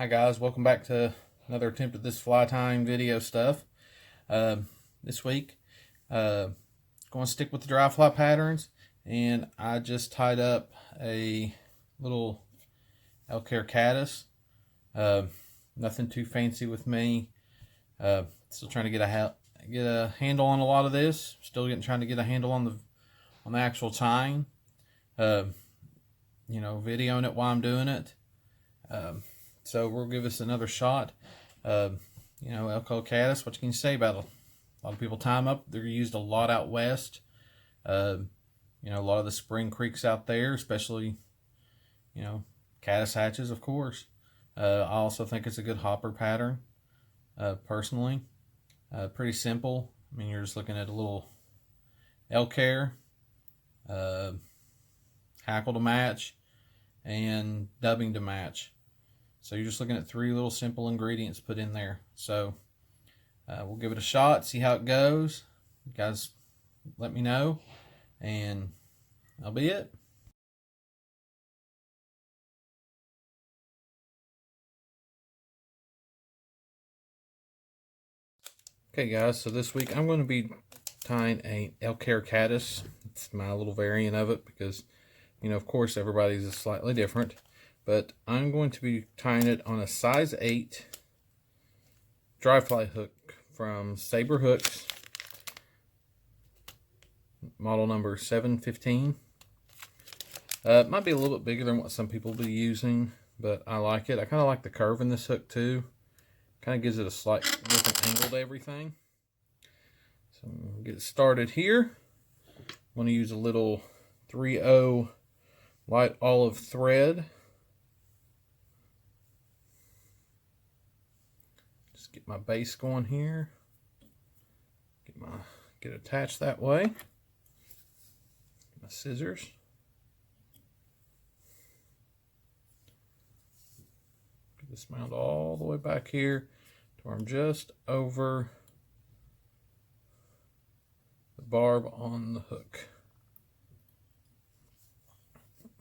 guys, welcome back to another attempt at this fly tying video stuff. This week, going to stick with the dry fly patterns, and I just tied up a little Elkhair Caddis. Nothing too fancy with me. Still trying to get a handle on a lot of this. Trying to get a handle on the actual tying. Videoing it while I'm doing it. So we'll give this another shot. Elkhair Caddis, what can you say about it? A lot of people tie them up. They're used a lot out west. A lot of the spring creeks out there, especially, caddis hatches, of course. I also think it's a good hopper pattern, personally. Pretty simple. I mean, you're just looking at a little Elkhair, hackle to match, and dubbing to match. So you're just looking at three little simple ingredients put in there. So we'll give it a shot, see how it goes. You guys let me know, and that'll be it. Okay guys, so this week I'm going to be tying a Elkhair Caddis. It's my little variant of it because, of course everybody's is slightly different. But I'm going to be tying it on a size 8 dry fly hook from Saber Hooks, model number 715. It might be a little bit bigger than what some people will be using, but I like it. I kind of like the curve in this hook too. Kind of gives it a slight different angle to everything. So we'll get started here. I'm going to use a little 3/0 light olive thread. Just get my base going here. Get attached that way. Get my scissors. Get this mount all the way back here to where I'm just over the barb on the hook.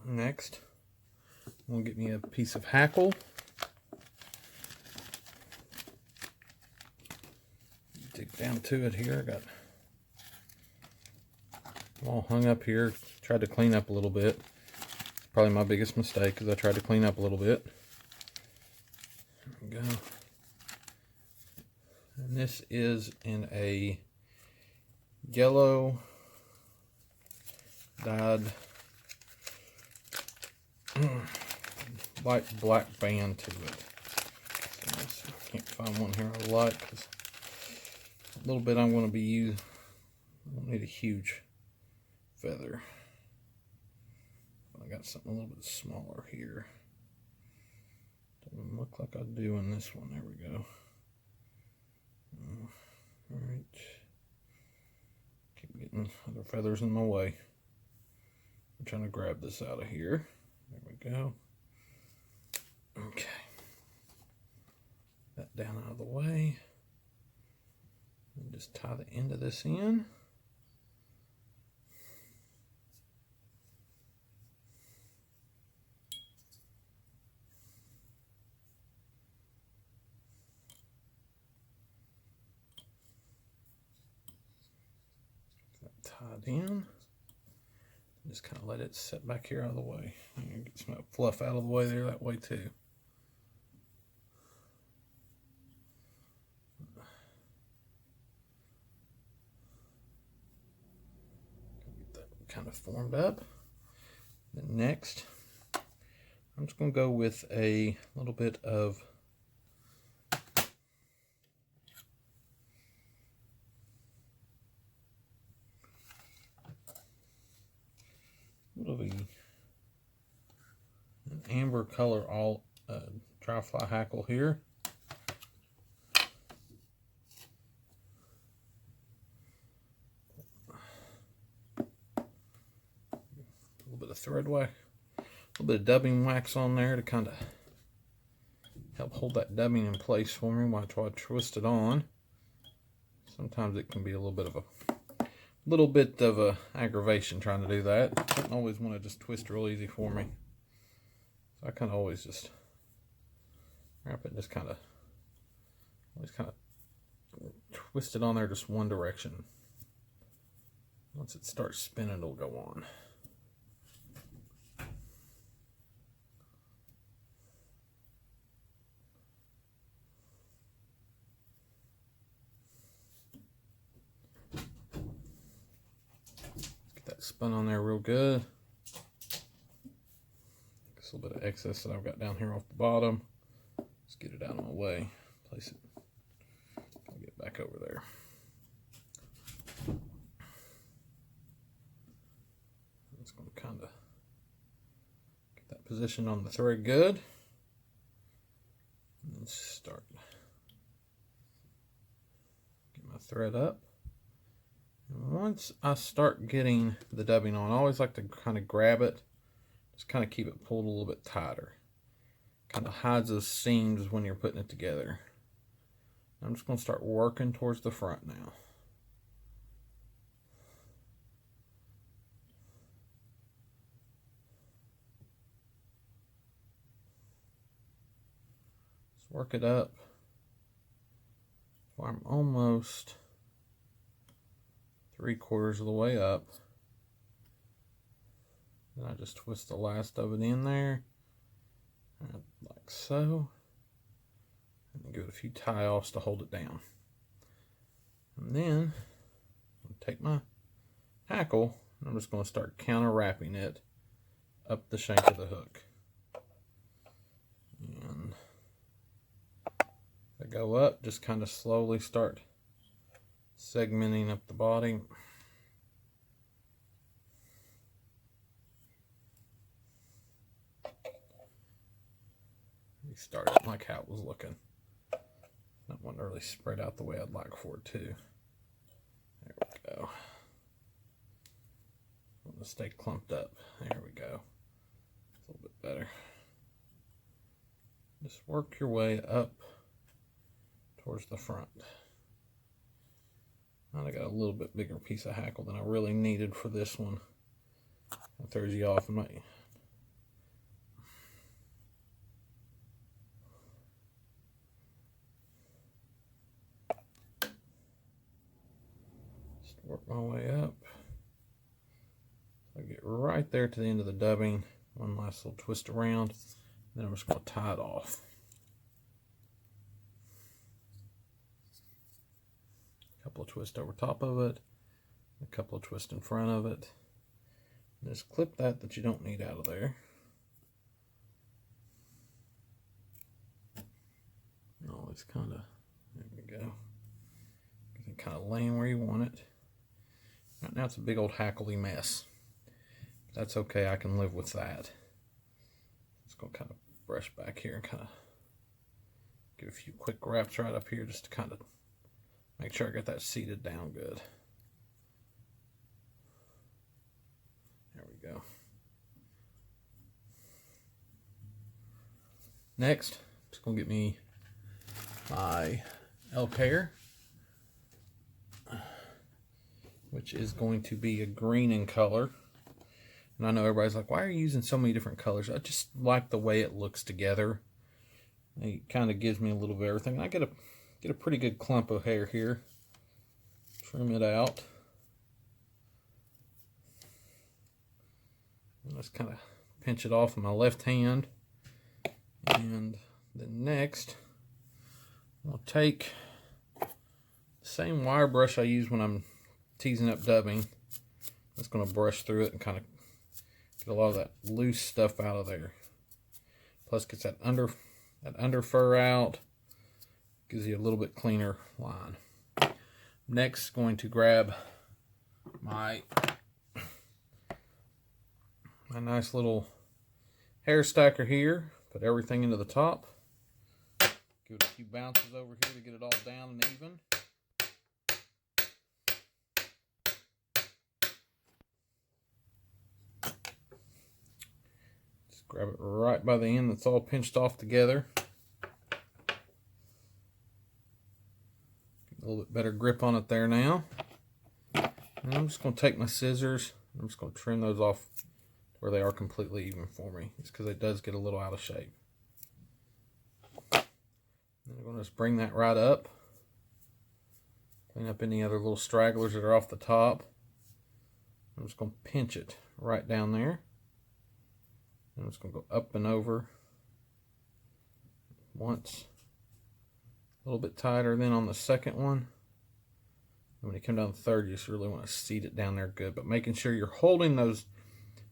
Next, I'm going to get me a piece of hackle. Dig down to it here. I got all hung up here. Tried to clean up a little bit. It's probably my biggest mistake because I tried to clean up a little bit. There we go. And this is in a yellow dyed light black band to it. So I can't find one here I like because a little bit I'm going to be using. I don't need a huge feather. I got something a little bit smaller here. Doesn't look like I do in this one. There we go. Alright. Keep getting other feathers in my way. I'm trying to grab this out of here. There we go. Okay. That down out of the way. And just tie the end of this in. Tied in. Just kind of let it sit back here out of the way. And get some fluff out of the way there that way too. Get that kind of formed up. Then next, I'm just going to go with a little bit of an amber color all dry fly hackle here. A little bit of thread wax, a little bit of dubbing wax on there to kind of help hold that dubbing in place for me while I try to twist it on. Sometimes it can be a little bit of a aggravation trying to do that. I don't always want to just twist real easy for me. So I kind of always just wrap it, just kind of twist it on there just one direction. Once it starts spinning, it'll go on. Get that spun on there real good. Just a little bit of excess that I've got down here off the bottom. Let's get it out of my way. Place it. I'll get back over there. Just going to kind of get that position on the thread good. And then start. Get my thread up. And once I start getting the dubbing on, I always like to kind of grab it. Just kind of keep it pulled a little bit tighter. Kind of hides those seams when you're putting it together. I'm just going to start working towards the front now. Just work it up. So I'm almost 3/4 of the way up. Then I just twist the last of it in there, like so. And then give it a few tie-offs to hold it down. And then I'll take my hackle, and I'm just going to start counter-wrapping it up the shank of the hook. And as I go up, just kind of slowly start segmenting up the body. Start it like how it was looking. Not want to really spread out the way I'd like for it to. There we go. I want to stay clumped up. There we go. It's a little bit better. Just work your way up towards the front. Now I got a little bit bigger piece of hackle than I really needed for this one. That throws you off. Work my way up. So I get right there to the end of the dubbing. One last little twist around. Then I'm just going to tie it off. A couple of twists over top of it. A couple of twists in front of it. And just clip that you don't need out of there. And always kind of, there we go. Get it kind of laying where you want it. Right now it's a big old hackly mess. But that's okay, I can live with that. Just gonna kind of brush back here and kind of give a few quick wraps right up here just to kind of make sure I get that seated down good. There we go. Next, I'm just gonna get me my Elkhair, which is going to be a green in color. And I know everybody's like, why are you using so many different colors? I just like the way it looks together. It kind of gives me a little bit of everything. And I get a pretty good clump of hair here. Trim it out. And just kind of pinch it off with my left hand. And then next, I'll take the same wire brush I use when I'm teasing up dubbing. Just going to brush through it and kind of get a lot of that loose stuff out of there. Plus gets that under fur out. Gives you a little bit cleaner line. Next, going to grab my nice little hair stacker here. Put everything into the top. Give it a few bounces over here to get it all down and even. Grab it right by the end that's all pinched off together. Get a little bit better grip on it there now. And I'm just going to take my scissors. I'm just going to trim those off where they are completely even for me. Just because it does get a little out of shape. I'm going to just bring that right up. Clean up any other little stragglers that are off the top. I'm just going to pinch it right down there. I'm just going to go up and over once. A little bit tighter than on the second one. And when you come down the third, you just really want to seat it down there good. But making sure you're holding the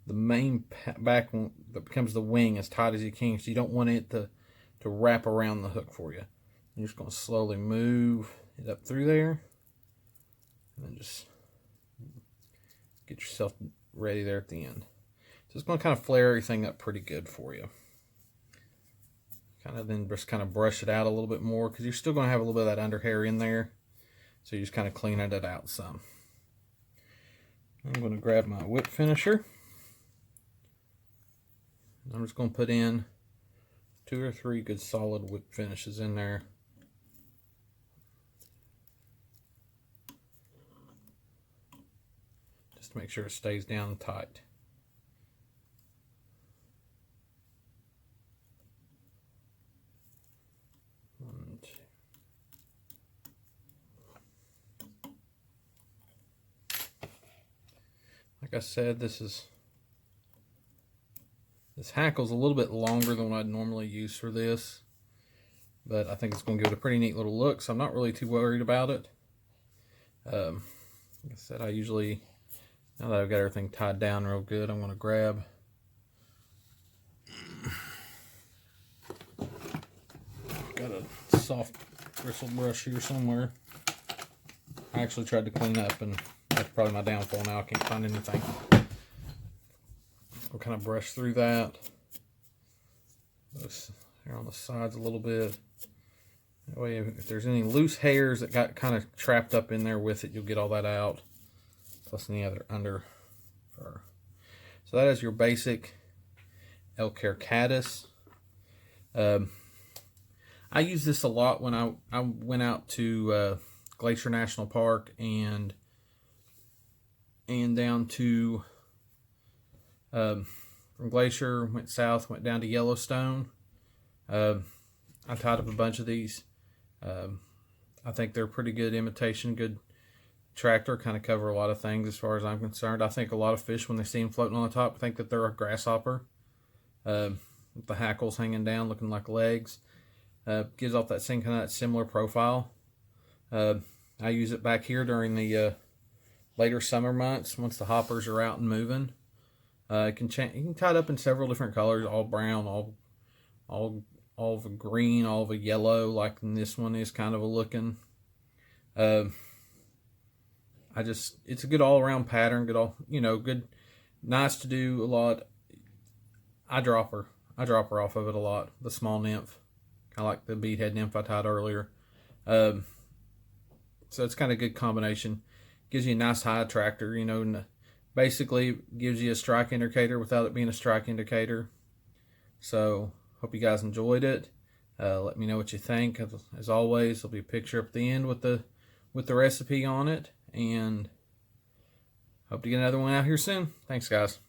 main back one that becomes the wing as tight as you can, because you don't want it to wrap around the hook for you. You're just going to slowly move it up through there. And then just get yourself ready there at the end. So it's going to kind of flare everything up pretty good for you. Then just kind of brush it out a little bit more, because you're still going to have a little bit of that under hair in there. So you just kind of cleaning it out some. I'm going to grab my whip finisher. I'm just going to put in 2 or 3 good solid whip finishes in there. Just to make sure it stays down tight. One, two. Like I said, this hackle's a little bit longer than what I'd normally use for this, but I think it's going to give it a pretty neat little look, so I'm not really too worried about it. Like I said, I usually, now that I've got everything tied down real good, I'm going to grab got a soft bristle brush here somewhere. I actually tried to clean up, and that's probably my downfall now. I can't find anything. We'll kind of brush through that. This here on the sides a little bit. That way, if there's any loose hairs that got kind of trapped up in there with it, you'll get all that out. Plus any other under fur. So that is your basic Elkhair Caddis. I use this a lot when I went out to Glacier National Park and down to from Glacier, went south, went down to Yellowstone. I tied up a bunch of these. I think they're pretty good imitation, good tractor, kind of cover a lot of things as far as I'm concerned. I think a lot of fish, when they see them floating on the top, think that they're a grasshopper. With the hackles hanging down, looking like legs. Gives off that same kind of that similar profile. I use it back here during the later summer months, once the hoppers are out and moving. You can tie it up in several different colors, all brown, all of a green, all of a yellow, like this one is kind of a looking. It's a good all around pattern, good, nice to do a lot. I drop her off of it a lot. The small nymph, kind of like the beadhead nymph I tied earlier. So it's kind of a good combination. Gives you a nice high attractor, and basically gives you a strike indicator without it being a strike indicator. So hope you guys enjoyed it. Let me know what you think. As always, there'll be a picture up at the end with the recipe on it, and hope to get another one out here soon. Thanks, guys.